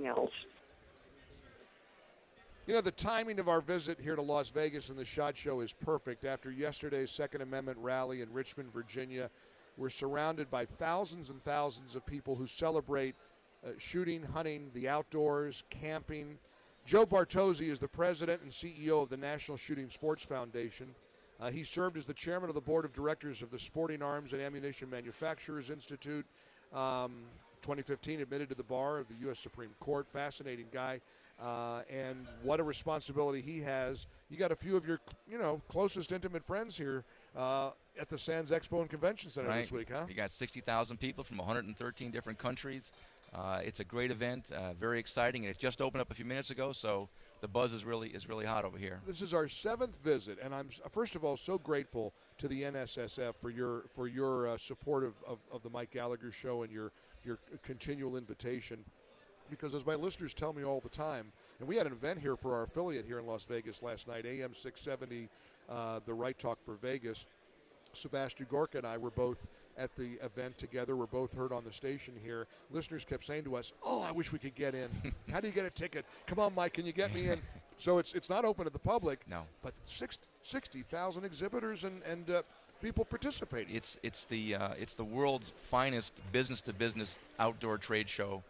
anything else. You know, the timing of our visit here to Las Vegas and the SHOT Show is perfect. After yesterday's Second Amendment rally in Richmond, Virginia, we're surrounded by thousands and thousands of people who celebrate shooting, hunting, the outdoors, camping. Joe Bartozzi is the president and CEO of the National Shooting Sports Foundation. He served as the chairman of the board of directors of the Sporting Arms and Ammunition Manufacturers Institute. 2015, admitted to the bar of the U.S. Supreme Court. Fascinating guy. And what a responsibility he has. You got a few of your, closest intimate friends here at the Sands Expo and Convention Center this week, huh? You got 60,000 people from 113 different countries. It's a great event, very exciting, and it just opened up a few minutes ago, so the buzz is really hot over here. This is our 7th visit, and I'm first of all so grateful to the NSSF for your support of the Mike Gallagher Show and your continual invitation. Because as my listeners tell me all the time, and we had an event here for our affiliate here in Las Vegas last night, AM 670, the Right Talk for Vegas. Sebastian Gorka and I were both at the event together. We're both heard on the station here. Listeners kept saying to us, "Oh, I wish we could get in. How do you get a ticket? Come on, Mike, can you get me in?" So it's not open to the public. No. But 60,000 exhibitors and people participating. It's the world's finest business-to-business outdoor trade show.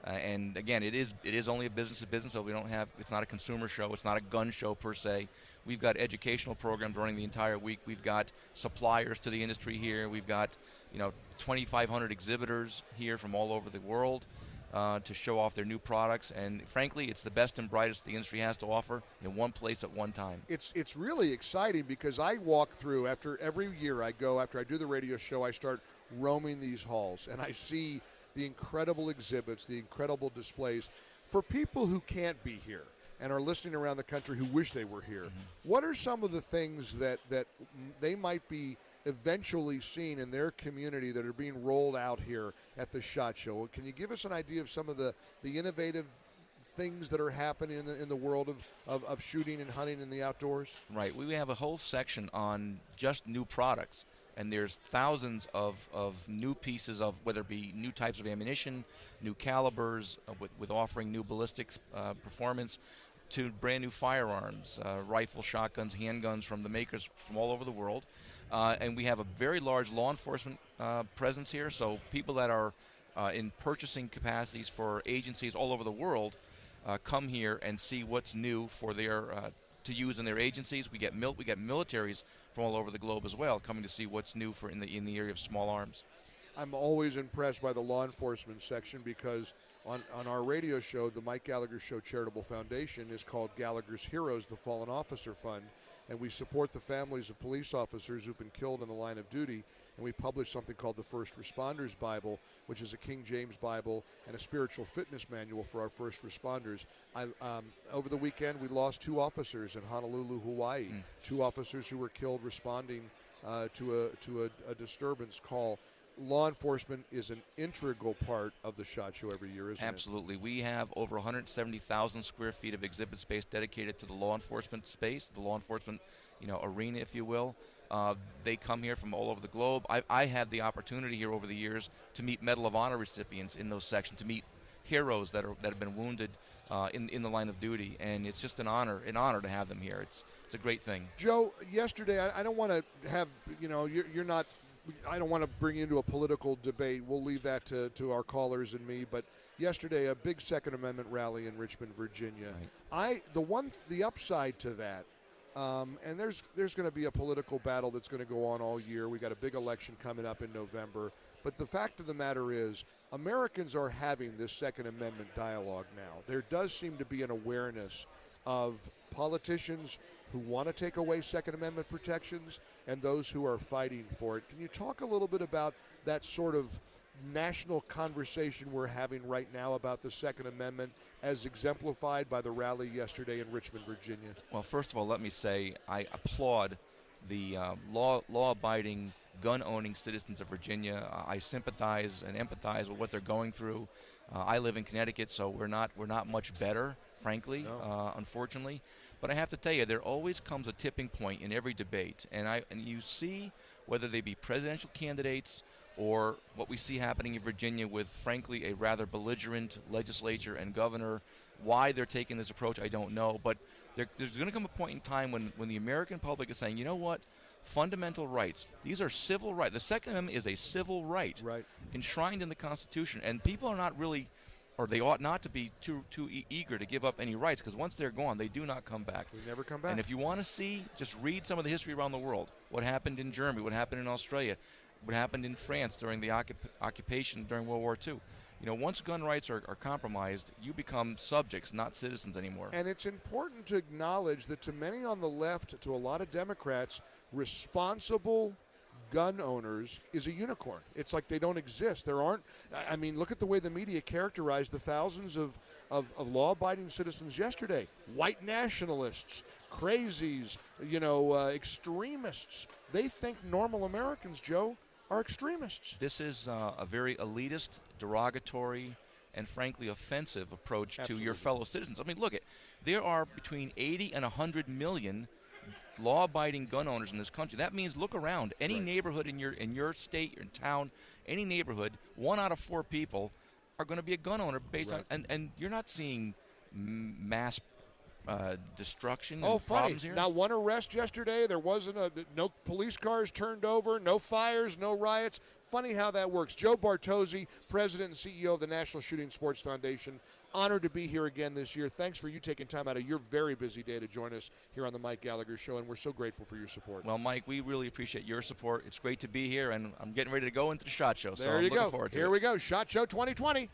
And again, it is only a business-to-business, so it's not a consumer show, it's not a gun show per se. We've got educational programs running the entire week. We've got suppliers to the industry here. We've got 2,500 exhibitors here from all over the world to show off their new products. And frankly, it's the best and brightest the industry has to offer in one place at one time. It's really exciting because I walk through every year after I do the radio show, I start roaming these halls and I see the incredible exhibits, the incredible displays. For people who can't be here and are listening around the country who wish they were here, what are some of the things that they might be eventually seeing in their community that are being rolled out here at the SHOT Show? Can you give us an idea of some of the innovative things that are happening in the world of shooting and hunting in the outdoors? Right. We have a whole section on just new products. And there's thousands of new pieces of whether it be new types of ammunition, new calibers, with offering new ballistics performance, to brand new firearms, rifle, shotguns, handguns from the makers from all over the world. And we have a very large law enforcement presence here, so people that are in purchasing capacities for agencies all over the world come here and see what's new for their to use in their agencies. We get militaries from all over the globe as well coming to see what's new for in the area of small arms. I'm always impressed by the law enforcement section because on our radio show, the Mike Gallagher Show Charitable Foundation is called Gallagher's Heroes, the Fallen Officer Fund, and we support the families of police officers who've been killed in the line of duty, and we publish something called the First Responders Bible, which is a King James Bible and a spiritual fitness manual for our first responders. Over the weekend, we lost 2 officers in Honolulu, Hawaii, 2 officers who were killed responding to a disturbance call. Law enforcement is an integral part of the SHOT Show every year, isn't it? Absolutely. We have over 170,000 square feet of exhibit space dedicated to the law enforcement space, the law enforcement, arena, if you will. They come here from all over the globe. I had the opportunity here over the years to meet Medal of Honor recipients in those sections, to meet heroes that have been wounded in the line of duty, and it's just an honor to have them here. It's a great thing. Joe, yesterday, I don't want to have, you're not. I don't want to bring you into a political debate. We'll leave that to our callers and me. But yesterday, a big Second Amendment rally in Richmond, Virginia. Right. The upside to that, and there's going to be a political battle that's going to go on all year. We got a big election coming up in November. But the fact of the matter is, Americans are having this Second Amendment dialogue now. There does seem to be an awareness of politicians who want to take away Second Amendment protections and those who are fighting for it. Can you talk a little bit about that sort of national conversation we're having right now about the Second Amendment as exemplified by the rally yesterday in Richmond, Virginia? Well, first of all, let me say I applaud the law-abiding, gun-owning citizens of Virginia. I sympathize and empathize with what they're going through. I live in Connecticut, so we're not much better, frankly, unfortunately. But I have to tell you, there always comes a tipping point in every debate, and you see whether they be presidential candidates or what we see happening in Virginia with, frankly, a rather belligerent legislature and governor. Why they're taking this approach, I don't know. But there's going to come a point in time when the American public is saying, you know what, fundamental rights, these are civil rights. The Second Amendment is a civil right, enshrined in the Constitution, and people are not really, or they ought not to be too eager to give up any rights, because once they're gone, they do not come back. They never come back. And if you want to see, just read some of the history around the world. What happened in Germany, what happened in Australia, what happened in France during the occupation during World War II. You know, once gun rights are compromised, you become subjects, not citizens anymore. And it's important to acknowledge that to many on the left, to a lot of Democrats, responsible gun owners is a unicorn. It's like they don't exist. There aren't, I mean, look at the way the media characterized the thousands of law-abiding citizens yesterday. White nationalists, crazies, extremists. They think normal Americans, Joe, are extremists. This is a very elitist, derogatory, and frankly offensive approach to your fellow citizens. I mean, look, there are between 80 and 100 million law-abiding gun owners in this country. That means look around. Any neighborhood in your state, your town, any neighborhood, 1 out of 4 people are going to be a gun owner based on, and you're not seeing mass destruction and problems here. Now, one arrest yesterday. There wasn't no police cars turned over, no fires, no riots. Funny how that works. Joe Bartozzi, President and CEO of the National Shooting Sports Foundation. Honored to be here again this year. Thanks for you taking time out of your very busy day to join us here on the Mike Gallagher Show, and we're so grateful for your support. Well, Mike, we really appreciate your support. It's great to be here, and I'm getting ready to go into the SHOT Show, so there I'm you looking go. forward to it. Here we go, SHOT Show 2020.